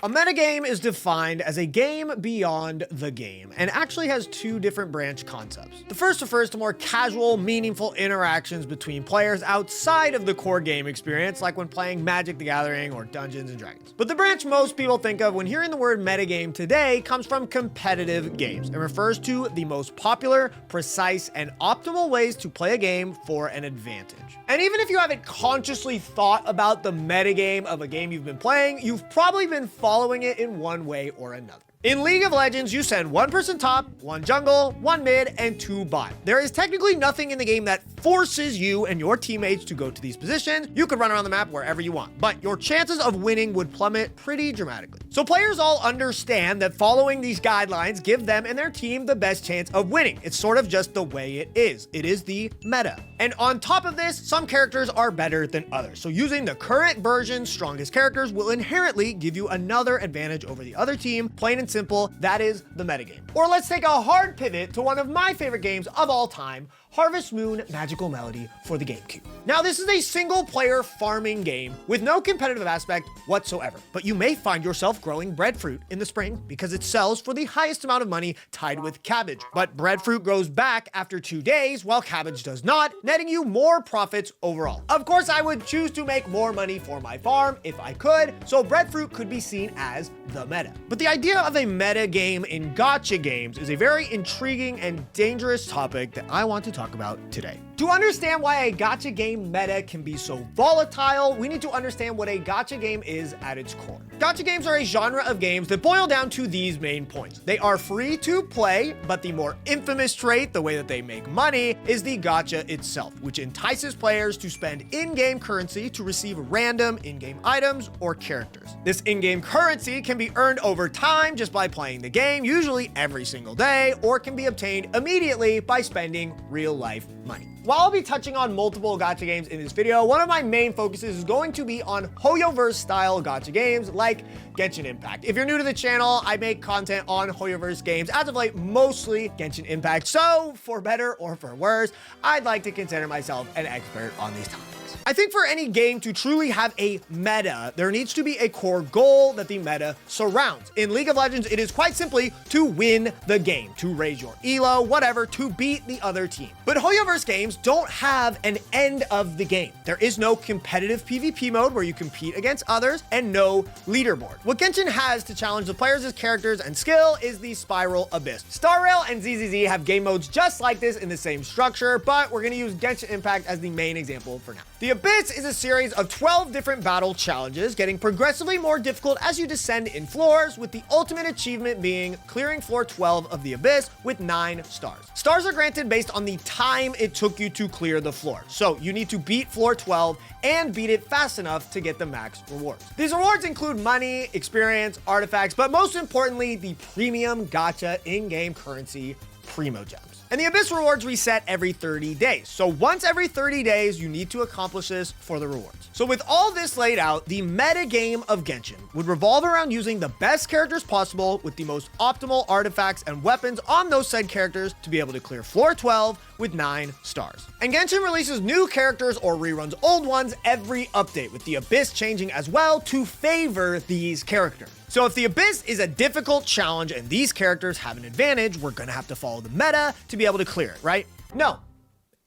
A metagame is defined as a game beyond the game and actually has two different branch concepts. The first refers to more casual, meaningful interactions between players outside of the core game experience, like when playing Magic the Gathering or Dungeons and Dragons. But the branch most people think of when hearing the word metagame today comes from competitive games and refers to the most popular, precise, and optimal ways to play a game for an advantage. And even if you haven't consciously thought about the metagame of a game you've been playing, you've probably been following it in one way or another. In League of Legends, you send one person top, one jungle, one mid, and two bot. There is technically nothing in the game that forces you and your teammates to go to these positions. You could run around the map wherever you want, but your chances of winning would plummet pretty dramatically. So players all understand that following these guidelines give them and their team the best chance of winning. It's sort of just the way it is. It is the meta. And on top of this, some characters are better than others. So using the current version's strongest characters will inherently give you another advantage over the other team, plain and simple. That is the metagame. Or let's take a hard pivot to one of my favorite games of all time, Harvest Moon Magical Melody for the GameCube. Now, this is a single player farming game with no competitive aspect whatsoever, but you may find yourself growing breadfruit in the spring because it sells for the highest amount of money tied with cabbage. But breadfruit grows back after 2 days while cabbage does not, netting you more profits overall. Of course, I would choose to make more money for my farm if I could, so breadfruit could be seen as the meta. But the idea of a meta game in gacha games is a very intriguing and dangerous topic that I want to talk about today. To understand why a gacha game meta can be so volatile, we need to understand what a gacha game is at its core. Gacha games are a genre of games that boil down to these main points. They are free to play, but the more infamous trait, the way that they make money, is the gacha itself, which entices players to spend in-game currency to receive random in-game items or characters. This in-game currency can be earned over time just by playing the game, usually every single day, or can be obtained immediately by spending real-life money. While I'll be touching on multiple gacha games in this video, one of my main focuses is going to be on Hoyoverse style gacha games like Genshin Impact. If you're new to the channel, I make content on Hoyoverse games, as of late, mostly Genshin Impact. So for better or for worse, I'd like to consider myself an expert on these topics. I think for any game to truly have a meta, there needs to be a core goal that the meta surrounds. In League of Legends, it is quite simply to win the game, to raise your elo, whatever, to beat the other team. But Hoyoverse games don't have an end of the game. There is no competitive PvP mode where you compete against others, and no leaderboard. What Genshin has to challenge the players' characters and skill is the Spiral Abyss. Star Rail and ZZZ have game modes just like this in the same structure, but we're gonna use Genshin Impact as the main example for now. The Abyss is a series of 12 different battle challenges, getting progressively more difficult as you descend in floors, with the ultimate achievement being clearing floor 12 of the Abyss with 9 stars. Stars are granted based on the time it took you to clear the floor. So you need to beat floor 12 and beat it fast enough to get the max rewards. These rewards include money, experience, artifacts, but most importantly, the premium gacha in-game currency, Primo Gems. And the Abyss rewards reset every 30 days. So once every 30 days, you need to accomplish this for the rewards. So with all this laid out, the meta game of Genshin would revolve around using the best characters possible with the most optimal artifacts and weapons on those said characters to be able to clear floor 12 with 9 stars. And Genshin releases new characters or reruns old ones every update, with the Abyss changing as well to favor these characters. So if the Abyss is a difficult challenge and these characters have an advantage, we're gonna have to follow the meta to be able to clear it, right? No.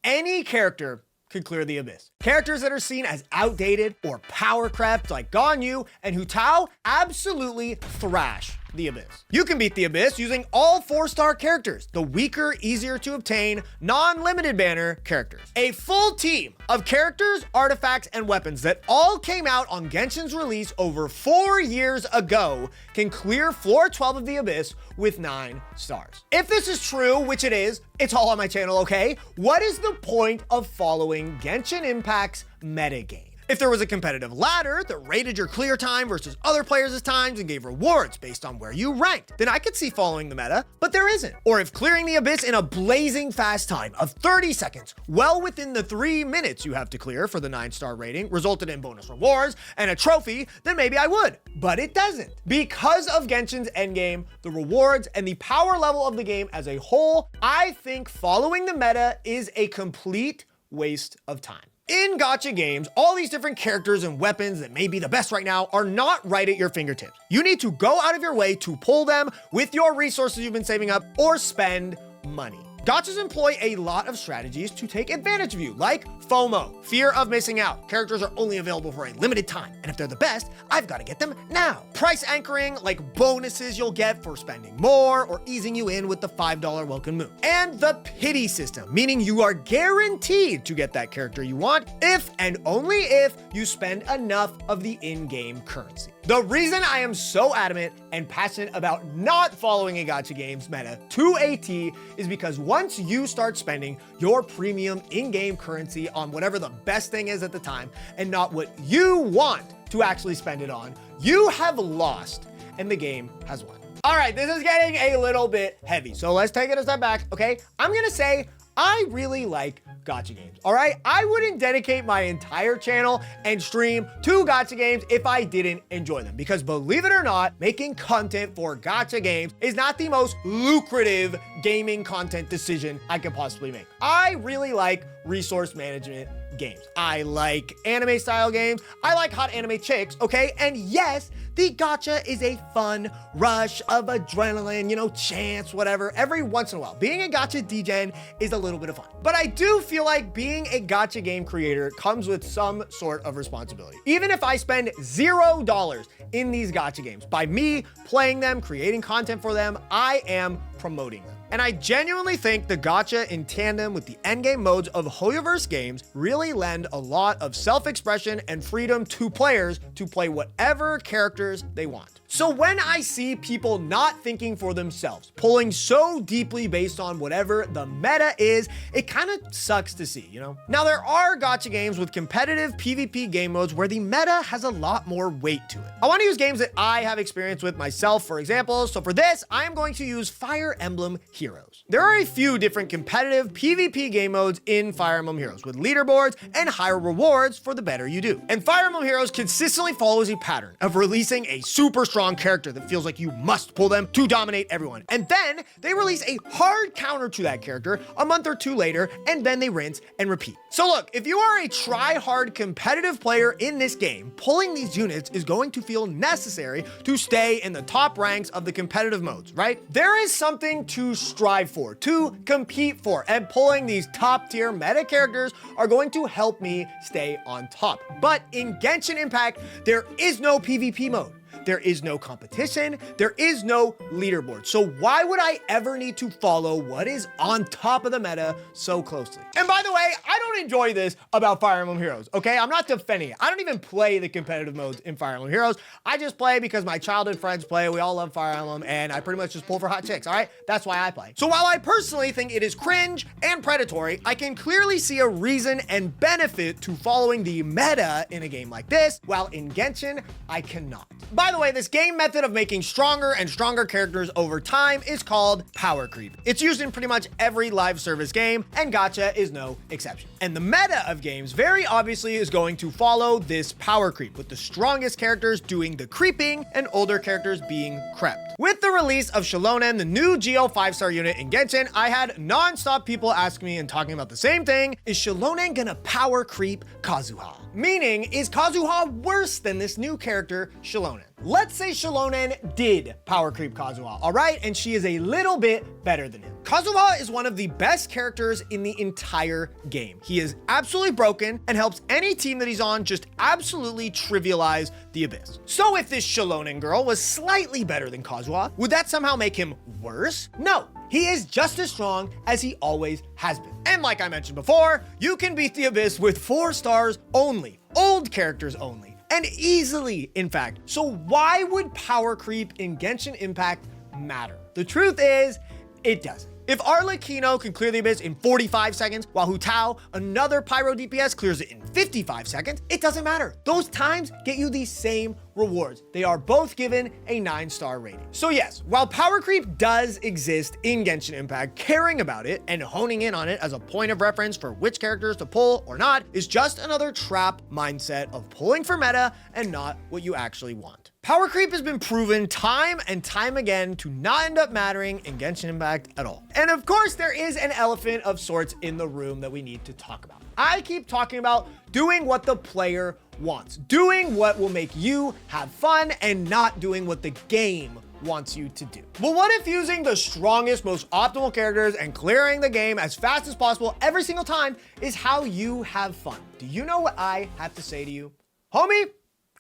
Any character could clear the Abyss. Characters that are seen as outdated or power crept like Ganyu and Hu Tao absolutely thrash the Abyss. You can beat the Abyss using all 4-star characters, the weaker, easier to obtain, non-limited banner characters. A full team of characters, artifacts, and weapons that all came out on Genshin's release over 4 years ago can clear floor 12 of the Abyss with 9 stars. If this is true, which it is, it's all on my channel, okay? What is the point of following Genshin Impact's metagame? If there was a competitive ladder that rated your clear time versus other players' times and gave rewards based on where you ranked, then I could see following the meta, but there isn't. Or if clearing the Abyss in a blazing fast time of 30 seconds, well within the 3 minutes you have to clear for the 9-star rating, resulted in bonus rewards and a trophy, then maybe I would. But it doesn't. Because of Genshin's endgame, the rewards, and the power level of the game as a whole, I think following the meta is a complete waste of time. In gacha games, all these different characters and weapons that may be the best right now are not right at your fingertips. You need to go out of your way to pull them with your resources you've been saving up or spend money. Gachas employ a lot of strategies to take advantage of you, like FOMO, fear of missing out. Characters are only available for a limited time, and if they're the best, I've got to get them now. Price anchoring, like bonuses you'll get for spending more or easing you in with the $5 welcome move. And the pity system, meaning you are guaranteed to get that character you want if and only if you spend enough of the in-game currency. The reason I am so adamant and passionate about not following a gacha games meta to a T is because once you start spending your premium in-game currency on whatever the best thing is at the time and not what you want to actually spend it on, you have lost and the game has won. All right, this is getting a little bit heavy, so let's take it a step back, okay? I'm gonna say I really like gacha games, all right? I wouldn't dedicate my entire channel and stream to gacha games if I didn't enjoy them, because believe it or not, making content for gacha games is not the most lucrative gaming content decision I could possibly make. I really like resource management games. I like anime style games. I like hot anime chicks, okay? And yes, the gacha is a fun rush of adrenaline, you know, chance, whatever, every once in a while. Being a gacha degen is a little bit of fun. But I do feel like being a gacha game creator comes with some sort of responsibility. Even if I spend $0 in these gacha games, by me playing them, creating content for them, I am promoting them. And I genuinely think the gacha in tandem with the endgame modes of Hoyoverse games really lend a lot of self-expression and freedom to players to play whatever characters they want. So when I see people not thinking for themselves, pulling so deeply based on whatever the meta is, it kind of sucks to see, you know? Now there are gacha games with competitive PvP game modes where the meta has a lot more weight to it. I want to use games that I have experience with myself, for example. So for this, I am going to use Fire Emblem Heroes. There are a few different competitive PvP game modes in Fire Emblem Heroes with leaderboards and higher rewards for the better you do. And Fire Emblem Heroes consistently follows a pattern of releasing a super strong character that feels like you must pull them to dominate everyone. And then they release a hard counter to that character a month or two later, and then they rinse and repeat. So look, if you are a try-hard competitive player in this game, pulling these units is going to feel necessary to stay in the top ranks of the competitive modes, right? There is something to strive for, to compete for, and pulling these top-tier meta characters are going to help me stay on top. But in Genshin Impact, there is no PvP mode. There is no competition. There is no leaderboard. So why would I ever need to follow what is on top of the meta so closely? And by the way, I don't enjoy this about Fire Emblem Heroes, okay? I'm not defending it. I don't even play the competitive modes in Fire Emblem Heroes. I just play because my childhood friends play. We all love Fire Emblem, and I pretty much just pull for hot chicks, all right? That's why I play. So while I personally think it is cringe and predatory, I can clearly see a reason and benefit to following the meta in a game like this, while in Genshin, I cannot. By the way, this game method of making stronger and stronger characters over time is called Powercreep. It's used in pretty much every live service game, and Gacha is no exception. And the meta of games very obviously is going to follow this Powercreep, with the strongest characters doing the creeping and older characters being crept. With the release of Shilonen, the new Geo 5-star unit in Genshin, I had non-stop people asking me and talking about the same thing: is Shilonen gonna power creep Kazuha? Meaning, is Kazuha worse than this new character, Shilonen? Let's say Shilonen did power creep Kazuha, all right? And she is a little bit better than him. Kazuha is one of the best characters in the entire game. He is absolutely broken and helps any team that he's on just absolutely trivialize the abyss. So if this Shilonen girl was slightly better than Kazuha, would that somehow make him worse? No. He is just as strong as he always has been. And like I mentioned before, you can beat the abyss with 4 stars only, old characters only, and easily, in fact. So why would power creep in Genshin Impact matter? The truth is, it doesn't. If Arlecchino can clear the abyss in 45 seconds, while Hu Tao, another pyro DPS, clears it in 55 seconds, it doesn't matter. Those times get you the same rewards. They are both given a 9-star rating. So yes, while power creep does exist in Genshin Impact, caring about it and honing in on it as a point of reference for which characters to pull or not is just another trap mindset of pulling for meta and not what you actually want. Power creep has been proven time and time again to not end up mattering in Genshin Impact at all. And of course, there is an elephant of sorts in the room that we need to talk about. I keep talking about doing what the player wants, doing what will make you have fun and not doing what the game wants you to do. But what if using the strongest, most optimal characters and clearing the game as fast as possible every single time is how you have fun? Do you know what I have to say to you? Homie,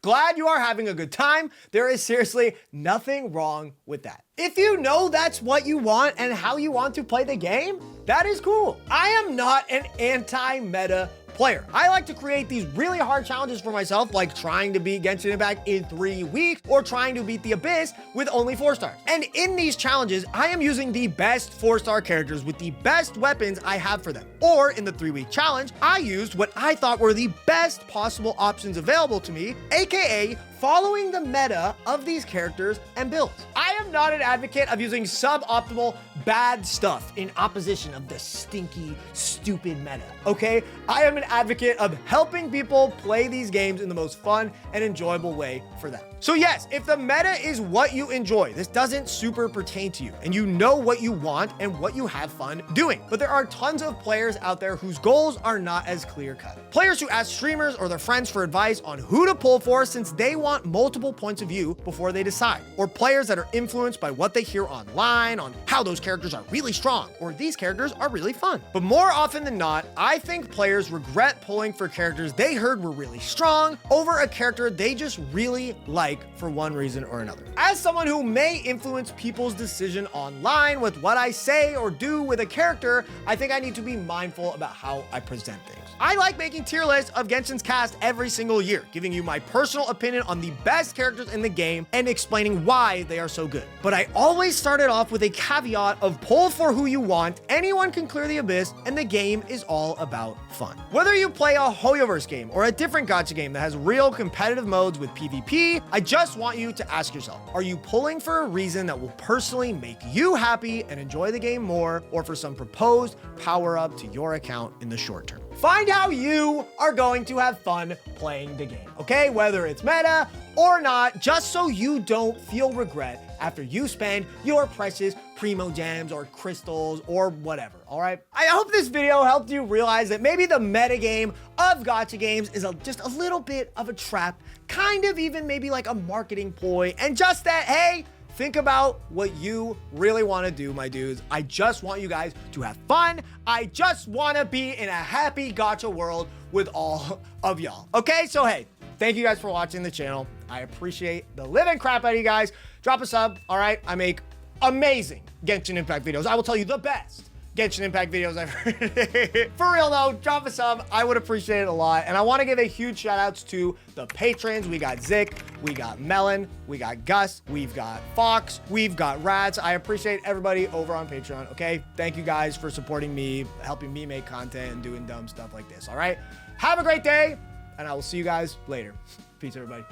glad you are having a good time. There is seriously nothing wrong with that. If you know that's what you want and how you want to play the game, that is cool. I am not an anti-meta player. I like to create these really hard challenges for myself, like trying to beat Genshin Impact in 3 weeks or trying to beat the Abyss with only 4 stars. And in these challenges, I am using the best 4-star characters with the best weapons I have for them. Or in the 3-week challenge, I used what I thought were the best possible options available to me, aka following the meta of these characters and builds. I am not an advocate of using suboptimal bad stuff in opposition of the stinky, stupid meta, okay? I am an advocate of helping people play these games in the most fun and enjoyable way for them. So yes, if the meta is what you enjoy, this doesn't super pertain to you, and you know what you want and what you have fun doing. But there are tons of players out there whose goals are not as clear-cut. Players who ask streamers or their friends for advice on who to pull for since they want multiple points of view before they decide. Or players that are influenced by what they hear online on how those characters are really strong or these characters are really fun. But more often than not, I think players regret pulling for characters they heard were really strong over a character they just really like for one reason or another. As someone who may influence people's decision online with what I say or do with a character, I think I need to be mindful about how I present things. I like making tier lists of Genshin's cast every single year, giving you my personal opinion on the best characters in the game and explaining why they are so good. But I always started off with a caveat of pull for who you want, anyone can clear the abyss, and the game is all about fun. Whether you play a Hoyoverse game or a different gacha game that has real competitive modes with PvP, I just want you to ask yourself, are you pulling for a reason that will personally make you happy and enjoy the game more, or for some proposed power up to your account in the short term? Find how you are going to have fun playing the game, okay? Whether it's meta or not, just so you don't feel regret after you spend your precious primo gems or crystals or whatever, all right? I hope this video helped you realize that maybe the metagame of gacha games is just a little bit of a trap, kind of even maybe like a marketing ploy, and just that, hey, think about what you really want to do, my dudes. I just want you guys to have fun. I just want to be in a happy gacha world with all of y'all. Okay, so hey, thank you guys for watching the channel. I appreciate the living crap out of you guys. Drop a sub, all right? I make amazing Genshin Impact videos. I will tell you the best Genshin Impact videos I've heard. For real though, drop a sub. I would appreciate it a lot. And I want to give a huge shout outs to the patrons. We got Zik, we got Melon, we got Gus, we've got Fox, we've got Rats. I appreciate everybody over on Patreon, okay? Thank you guys for supporting me, helping me make content and doing dumb stuff like this, all right? Have a great day, and I will see you guys later. Peace, everybody.